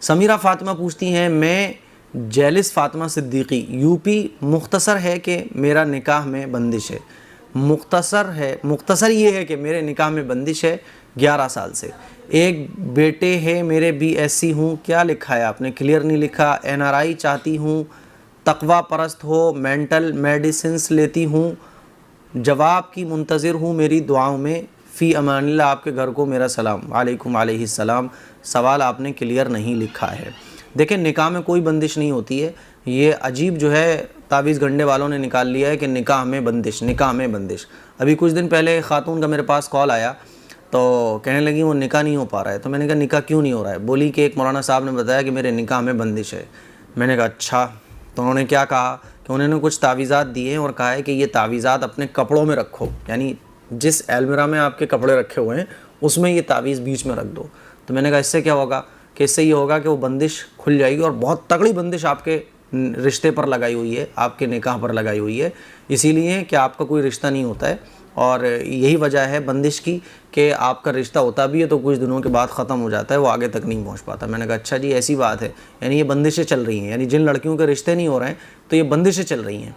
سمیرہ فاطمہ پوچھتی ہیں میں جیلس فاطمہ صدیقی یوپی، مختصر ہے کہ میرا نکاح میں بندش ہے، مختصر یہ ہے کہ میرے نکاح میں بندش ہے 11 سال سے، ایک بیٹے ہے میرے، BSc ہوں، کیا لکھا ہے آپ نے؟ کلیئر نہیں لکھا۔ NRI چاہتی ہوں، تقوی پرست ہو، مینٹل میڈیسنس لیتی ہوں، جواب کی منتظر ہوں، میری دعاؤں میں، فی امان اللہ، آپ کے گھر کو میرا سلام۔ وعلیکم علیہ السلام۔ سوال آپ نے کلیئر نہیں لکھا ہے۔ دیکھیں نکاح میں کوئی بندش نہیں ہوتی ہے، یہ عجیب جو ہے تعویذ گنڈے والوں نے نکال لیا ہے کہ نکاح میں بندش، نکاح میں بندش۔ ابھی کچھ دن پہلے ایک خاتون کا میرے پاس کال آیا تو کہنے لگی وہ نکاح نہیں ہو پا رہا ہے، تو میں نے کہا نکاح کیوں نہیں ہو رہا ہے؟ بولی کہ ایک مولانا صاحب نے بتایا کہ میرے نکاح میں بندش ہے۔ میں نے کہا اچھا، تو انہوں نے کیا کہا کہ انہوں نے کچھ تعویذات دیے ہیں اور کہا ہے کہ یہ تعویذات اپنے کپڑوں میں رکھو، یعنی جس المیرا میں آپ کے کپڑے رکھے ہوئے ہیں اس میں یہ تعویذ بیچ میں رکھ دو۔ تو میں نے کہا اس سے کیا ہوگا؟ کہ اس سے یہ ہوگا کہ وہ بندش کھل جائے گی، اور بہت تگڑی بندش آپ کے رشتے پر لگائی ہوئی ہے، آپ کے نکاح پر لگائی ہوئی ہے، اسی لیے کہ آپ کا کوئی رشتہ نہیں ہوتا ہے، اور یہی وجہ ہے بندش کی کہ آپ کا رشتہ ہوتا بھی ہے تو کچھ دنوں کے بعد ختم ہو جاتا ہے، وہ آگے تک نہیں پہنچ پاتا۔ میں نے کہا اچھا جی ایسی بات ہے، یعنی یہ بندشیں چل رہی ہیں، یعنی جن لڑکیوں کے رشتے نہیں ہو رہے ہیں تو یہ بندشیں چل رہی ہیں۔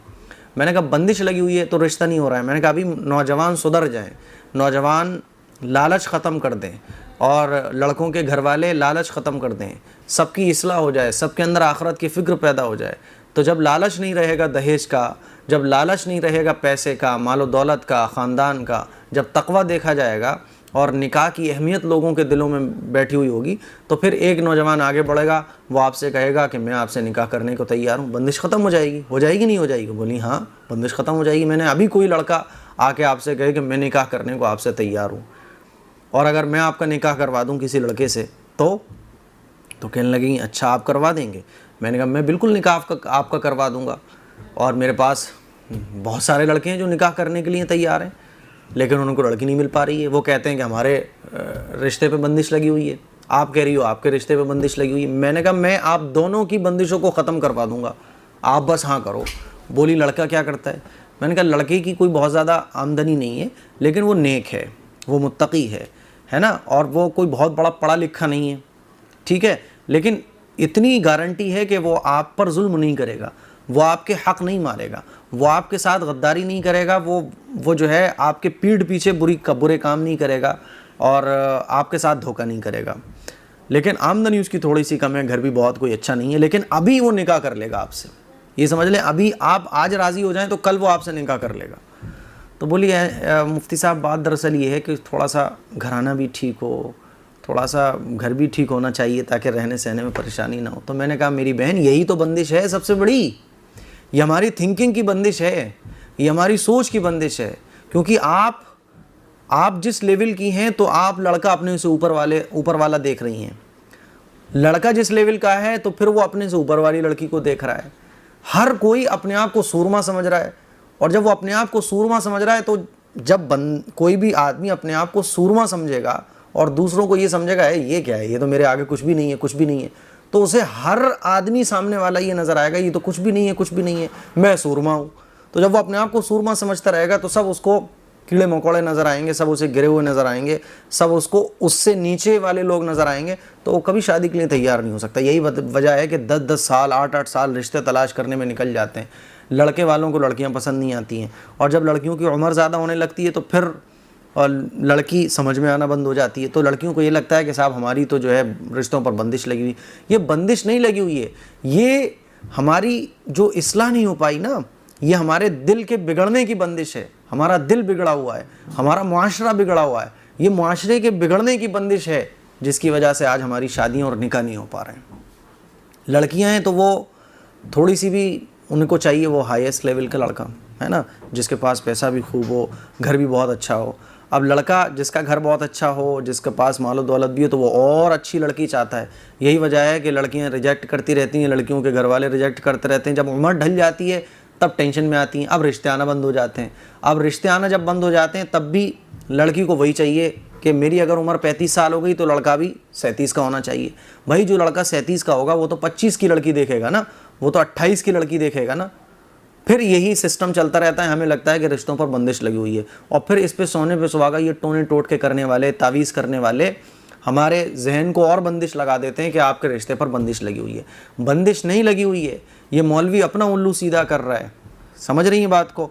میں نے کہا بندش لگی ہوئی ہے تو رشتہ نہیں ہو رہا ہے۔ میں نے کہا ابھی نوجوان سدھر جائیں، نوجوان لالچ ختم کر دیں، اور لڑکوں کے گھر والے لالچ ختم کر دیں، سب کی اصلاح ہو جائے، سب کے اندر آخرت کی فکر پیدا ہو جائے، تو جب لالچ نہیں رہے گا دہیج کا، جب لالچ نہیں رہے گا پیسے کا، مال و دولت کا، خاندان کا، جب تقویٰ دیکھا جائے گا اور نکاح کی اہمیت لوگوں کے دلوں میں بیٹھی ہوئی ہوگی، تو پھر ایک نوجوان آگے بڑھے گا، وہ آپ سے کہے گا کہ میں آپ سے نکاح کرنے کو تیار ہوں، بندش ختم ہو جائے گی نہیں ہو جائے گی؟ بولی ہاں بندش ختم ہو جائے گی۔ میں نے ابھی کوئی لڑکا آ کے آپ سے کہے کہ میں نکاح کرنے کو آپ سے تیار ہوں، اور اگر میں آپ کا نکاح کروا دوں کسی لڑکے سے تو کہنے لگیں اچھا آپ کروا دیں گے؟ میں نے کہا میں بالکل نکاح آپ کا کروا دوں گا، اور میرے پاس بہت سارے لڑکے ہیں جو نکاح کرنے کے لیے تیار ہیں، لیکن ان کو لڑکی نہیں مل پا رہی ہے، وہ کہتے ہیں کہ ہمارے رشتے پہ بندش لگی ہوئی ہے، آپ کہہ رہی ہو آپ کے رشتے پہ بندش لگی ہوئی ہے۔ میں نے کہا میں آپ دونوں کی بندشوں کو ختم کروا دوں گا، آپ بس ہاں کرو۔ بولی لڑکا کیا کرتا ہے؟ میں نے کہا لڑکے کی کوئی بہت زیادہ آمدنی نہیں ہے، لیکن وہ نیک ہے، وہ متقی ہے نا، اور وہ کوئی بہت بڑا پڑھا لکھا نہیں ہے، ٹھیک ہے، لیکن اتنی گارنٹی ہے کہ وہ آپ پر ظلم نہیں کرے گا، وہ آپ کے حق نہیں مارے گا، وہ آپ کے ساتھ غداری نہیں کرے گا، وہ جو ہے آپ کے پیٹھ پیچھے برے کام نہیں کرے گا، اور آپ کے ساتھ دھوکہ نہیں کرے گا، لیکن آمدنی اس کی تھوڑی سی کم ہے، گھر بھی بہت کوئی اچھا نہیں ہے، لیکن ابھی وہ نکاح کر لے گا آپ سے، یہ سمجھ لیں ابھی آپ آج راضی ہو جائیں تو کل وہ آپ سے نکاح کر لے گا۔ تو بولی مفتی صاحب بات دراصل یہ ہے کہ تھوڑا سا گھرانہ بھی ٹھیک ہو، تھوڑا سا گھر بھی ٹھیک ہونا چاہیے تاکہ رہنے سہنے میں پریشانی نہ ہو۔ تو میں نے کہا میری بہن یہی تو بندش ہے سب سے بڑی، یہ ہماری تھنکنگ کی بندش ہے، یہ ہماری سوچ کی بندش ہے، کیونکہ آپ جس لیول کی ہیں تو آپ لڑکا اپنے سے اوپر والا دیکھ رہی ہیں، لڑکا جس لیول کا ہے تو پھر وہ اپنے سے اوپر والی لڑکی کو دیکھ رہا ہے، ہر کوئی اپنے آپ کو سورما سمجھ رہا ہے، اور جب وہ اپنے آپ کو سورما سمجھ رہا ہے تو جب کوئی بھی آدمی اپنے آپ کو سورما سمجھے گا اور دوسروں کو یہ سمجھے گا یہ کیا ہے، یہ تو میرے آگے کچھ بھی نہیں ہے، کچھ بھی نہیں ہے، تو اسے ہر آدمی سامنے والا یہ نظر آئے گا یہ تو کچھ بھی نہیں ہے، کچھ بھی نہیں ہے، میں سورما ہوں۔ تو جب وہ اپنے آپ کو سورما سمجھتا رہے گا تو سب اس کو کیڑے مکوڑے نظر آئیں گے، سب اسے گرے ہوئے نظر آئیں گے، سب اس کو اس سے نیچے والے لوگ نظر آئیں گے، تو وہ کبھی شادی کے لیے تیار نہیں ہو سکتا۔ یہی وجہ ہے کہ 10 سال 8 سال رشتے تلاش کرنے میں نکل جاتے ہیں، لڑکے والوں کو لڑکیاں پسند نہیں آتی ہیں، اور جب لڑکیوں کی عمر زیادہ ہونے لگتی ہے تو پھر لڑکی سمجھ میں آنا بند ہو جاتی ہے، تو لڑکیوں کو یہ لگتا ہے کہ صاحب ہماری تو جو ہے رشتوں پر بندش لگی ہوئی۔ یہ بندش نہیں لگی ہوئی ہے، یہ ہماری جو اصلاح نہیں ہو پائی نا، یہ ہمارے دل کے بگڑنے کی بندش ہے، ہمارا دل بگڑا ہوا ہے، ہمارا معاشرہ بگڑا ہوا ہے، یہ معاشرے کے بگڑنے کی بندش ہے جس کی وجہ سے آج ہماری شادیاں اور نکاح نہیں ہو پا رہے ہیں۔ لڑکیاں ہیں تو وہ تھوڑی سی بھی ان کو چاہیے وہ ہائیسٹ لیول کا لڑکا ہے نا، جس کے پاس پیسہ بھی خوب ہو، گھر بھی بہت اچھا ہو۔ اب لڑکا جس کا گھر بہت اچھا ہو، جس کے پاس مال و دولت بھی ہو، تو وہ اور اچھی لڑکی چاہتا ہے۔ یہی وجہ ہے کہ لڑکیاں ریجیکٹ کرتی رہتی ہیں، لڑکیوں کے گھر والے ریجیکٹ کرتے رہتے ہیں، جب عمر ڈھل جاتی ہے تب ٹینشن میں آتی ہیں، اب رشتے آنا بند ہو جاتے ہیں۔ اب رشتے آنا جب بند ہو جاتے ہیں تب بھی لڑکی کو وہی چاہیے کہ میری اگر عمر 35 سال ہو گئی تو لڑکا بھی 37 کا ہونا چاہیے۔ بھائی جو لڑکا 37 کا ہوگا وہ تو 25 کی لڑکی دیکھے گا نا، وہ تو 28 کی لڑکی دیکھے گا نا۔ پھر یہی سسٹم چلتا رہتا ہے، ہمیں لگتا ہے کہ رشتوں پر بندش لگی ہوئی ہے، اور پھر اس پہ سونے پہ سہاگا یہ ٹونے ٹوٹ کے کرنے والے، تعویذ کرنے والے ہمارے ذہن کو اور بندش لگا دیتے ہیں کہ آپ کے رشتے پر بندش لگی ہوئی ہے۔ بندش نہیں لگی ہوئی ہے، یہ مولوی اپنا الو سیدھا کر رہا ہے، سمجھ رہی ہیں بات کو؟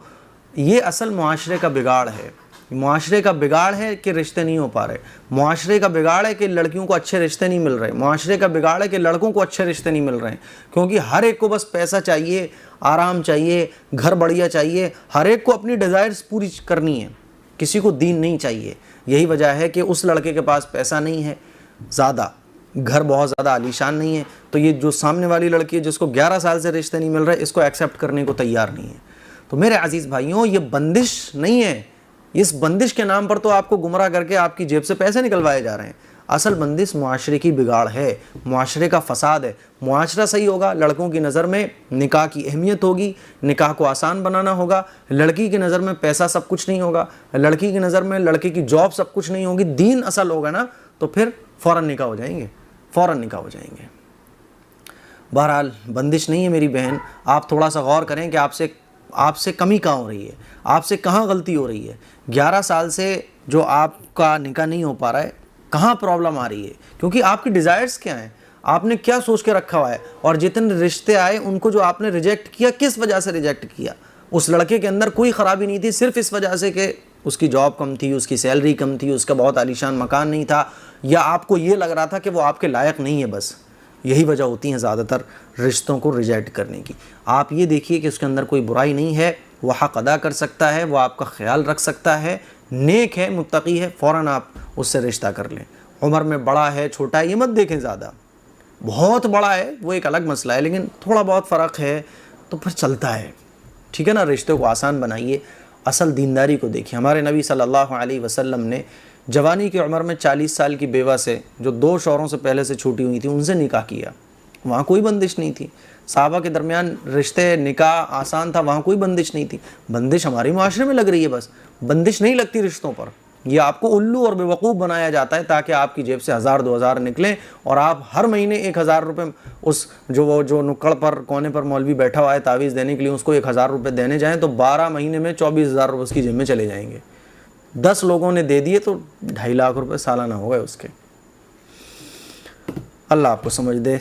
یہ اصل معاشرے کا بگاڑ ہے۔ معاشرے کا بگاڑ ہے کہ رشتے نہیں ہو پا رہے، معاشرے کا بگاڑ ہے کہ لڑکیوں کو اچھے رشتے نہیں مل رہے، معاشرے کا بگاڑ ہے کہ لڑکوں کو اچھے رشتے نہیں مل رہے ہیں، کیونکہ ہر ایک کو بس پیسہ چاہیے، آرام چاہیے، گھر بڑھیا چاہیے، ہر ایک کو اپنی ڈیزائرز پوری کرنی ہے، کسی کو دین نہیں چاہیے۔ یہی وجہ ہے کہ اس لڑکے کے پاس پیسہ نہیں ہے زیادہ، گھر بہت زیادہ عالیشان نہیں ہے، تو یہ جو سامنے والی لڑکی ہے جس کو 11 سال سے رشتے نہیں مل رہے، اس کو ایکسیپٹ کرنے کو تیار نہیں ہے۔ تو میرے عزیز بھائیوں، یہ بندش نہیں ہے، اس بندش کے نام پر تو آپ کو گمراہ کر کے آپ کی جیب سے پیسے نکلوائے جا رہے ہیں۔ اصل بندش معاشرے کی بگاڑ ہے، معاشرے کا فساد ہے۔ معاشرہ صحیح ہوگا، لڑکوں کی نظر میں نکاح کی اہمیت ہوگی، نکاح کو آسان بنانا ہوگا، لڑکی کی نظر میں پیسہ سب کچھ نہیں ہوگا، لڑکی کی نظر میں لڑکے کی جاب سب کچھ نہیں ہوگی، دین اصل ہوگا نا، تو پھر فوراً نکاح ہو جائیں گے، فوراً نکاح ہو جائیں گے۔ بہرحال بندش نہیں ہے میری بہن، آپ تھوڑا سا غور کریں کہ آپ سے کمی کہاں ہو رہی ہے، آپ سے کہاں غلطی ہو رہی ہے۔ 11 سال سے جو آپ کا نکاح نہیں ہو پا رہا ہے، کہاں پرابلم آ رہی ہے؟ کیونکہ آپ کی ڈیزائرز کیا ہیں، آپ نے کیا سوچ کے رکھا ہوا ہے، اور جتنے رشتے آئے ان کو جو آپ نے ریجیکٹ کیا، کس وجہ سے ریجیکٹ کیا؟ اس لڑکے کے اندر کوئی خرابی نہیں تھی، صرف اس وجہ سے کہ اس کی جاب کم تھی، اس کی سیلری کم تھی، اس کا بہت عالیشان مکان نہیں تھا، یا آپ کو یہ لگ رہا تھا کہ وہ آپ کے لائق نہیں ہے۔ بس یہی وجہ ہوتی ہیں زیادہ تر رشتوں کو ریجیکٹ کرنے کی۔ آپ یہ دیکھیے کہ اس کے اندر کوئی برائی نہیں ہے، وہ حق ادا کر سکتا ہے، وہ آپ کا خیال رکھ سکتا ہے، نیک ہے، متقی ہے، فوراً آپ اس سے رشتہ کر لیں۔ عمر میں بڑا ہے، چھوٹا ہے، یہ مت دیکھیں زیادہ، بہت بڑا ہے وہ ایک الگ مسئلہ ہے، لیکن تھوڑا بہت فرق ہے تو پھر چلتا ہے، ٹھیک ہے نا؟ رشتے کو آسان بنائیے، اصل دینداری کو دیکھیے۔ ہمارے نبی صلی اللہ علیہ وسلم نے جوانی کی عمر میں 40 سال کی بیوہ سے، جو 2 شوہروں سے پہلے سے چھوٹی ہوئی تھی، ان سے نکاح کیا۔ وہاں کوئی بندش نہیں تھی، صحابہ کے درمیان رشتے نکاح آسان تھا، وہاں کوئی بندش نہیں تھی۔ بندش ہمارے معاشرے میں لگ رہی ہے، بس بندش نہیں لگتی رشتوں پر۔ یہ آپ کو الو اور بیوقوف بنایا جاتا ہے تاکہ آپ کی جیب سے 1000 2000 نکلیں، اور آپ ہر مہینے 1000 روپے اس جو نکڑ پر کونے پر مولوی بیٹھا ہوا ہے تعویذ دینے کے لیے، اس کو 1000 روپے دینے جائیں تو 12 مہینے میں 24000 روپے اس کی جیب میں چلے جائیں گے۔ 10 لوگوں نے دے دیے تو 2.5 لاکھ روپے سالانہ ہو گئے اس کے۔ اللہ آپ کو سمجھ دے۔